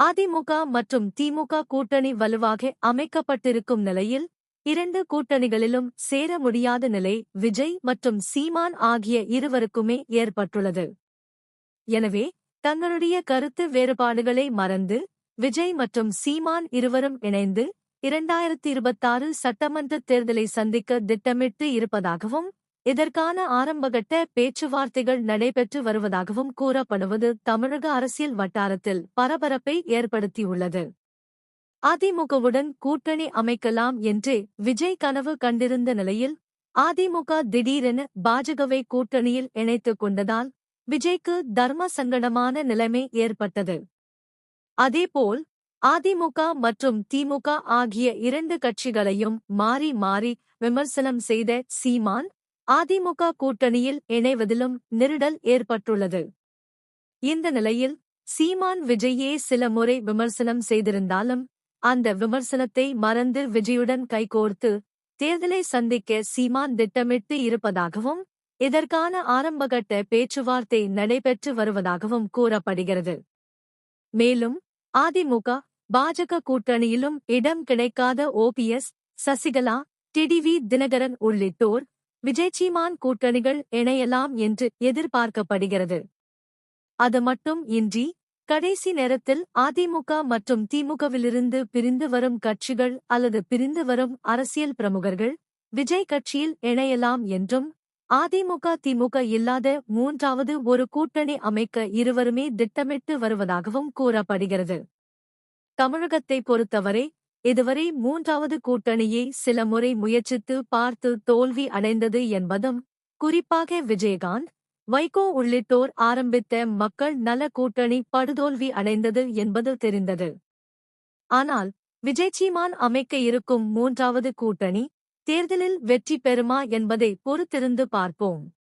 அதிமுக மற்றும் திமுக கூட்டணி வலுவாக அமைக்கப்பட்டிருக்கும் நிலையில், இரண்டு கூட்டணிகளிலும் சேர முடியாத நிலை விஜய் மற்றும் சீமான் ஆகிய இருவருக்குமே ஏற்பட்டுள்ளது. எனவே, தங்களுடைய கருத்து வேறுபாடுகளை மறந்து, விஜய் மற்றும் சீமான் இருவரும் இணைந்து 2026 சட்டமன்ற தேர்தலை சந்திக்க திட்டமிட்டு இருப்பதாகவும், இதற்கான ஆரம்பகட்ட பேச்சுவார்த்தைகள் நடைபெற்று வருவதாகவும் கூறப்படுவது தமிழக அரசியல் வட்டாரத்தில் பரபரப்பை ஏற்படுத்தியுள்ளது. அதிமுகவுடன் கூட்டணி அமைக்கலாம் என்று விஜய் கனவு கண்டிருந்த நிலையில், அதிமுக திடீரென பாஜகவை கூட்டணியில் இணைத்துக் கொண்டதால், விஜய்க்கு தர்ம சங்கடமான நிலைமை ஏற்பட்டது. அதேபோல், அதிமுக மற்றும் திமுக ஆகிய இரண்டு கட்சிகளையும் மாறி மாறி விமர்சனம் செய்த சீமான், அதிமுக கூட்டணியில் இணைவதிலும் நெருடல் ஏற்பட்டுள்ளது. இந்த நிலையில், சீமான் விஜய்யே சில முறை விமர்சனம் செய்திருந்தாலும், அந்த விமர்சனத்தை மறந்து விஜயுடன் கைகோர்த்து தேர்தலை சந்திக்க சீமான் திட்டமிட்டு இருப்பதாகவும், இதற்கான ஆரம்பகட்ட பேச்சுவார்த்தை நடைபெற்று வருவதாகவும் கூறப்படுகிறது. மேலும், அதிமுக, பாஜக கூட்டணியிலும் இடம் கிடைக்காத ஓபிஎஸ், சசிகலா, டிடிவி தினகரன் உள்ளிட்டோர் விஜய் சீமான் கூட்டணிகள் இணையலாம் என்று எதிர்பார்க்கப்படுகிறது. அது மட்டும் இன்றி, கடைசி நேரத்தில் அதிமுக மற்றும் திமுகவிலிருந்து பிரிந்து வரும் கட்சிகள் அல்லது பிரிந்து வரும் அரசியல் பிரமுகர்கள் விஜய் கட்சியில் இணையலாம் என்றும், அதிமுக திமுக இல்லாத மூன்றாவது ஒரு கூட்டணி அமைக்க இருவருமே திட்டமிட்டு வருவதாகவும் கூறப்படுகிறது. தமிழகத்தை பொறுத்தவரை, இதுவரை மூன்றாவது கூட்டணியை சில முறை முயற்சித்து பார்த்து தோல்வி அடைந்தது என்பதும், குறிப்பாக விஜயகாந்த், வைகோ உள்ளிட்டோர் ஆரம்பித்த மக்கள் நல கூட்டணி படுதோல்வி அடைந்தது என்பது தெரிந்தது. ஆனால், விஜய் சீமான் அமைக்க இருக்கும் மூன்றாவது கூட்டணி தேர்தலில் வெற்றி பெறுமா என்பதை பொறுத்திருந்து பார்ப்போம்.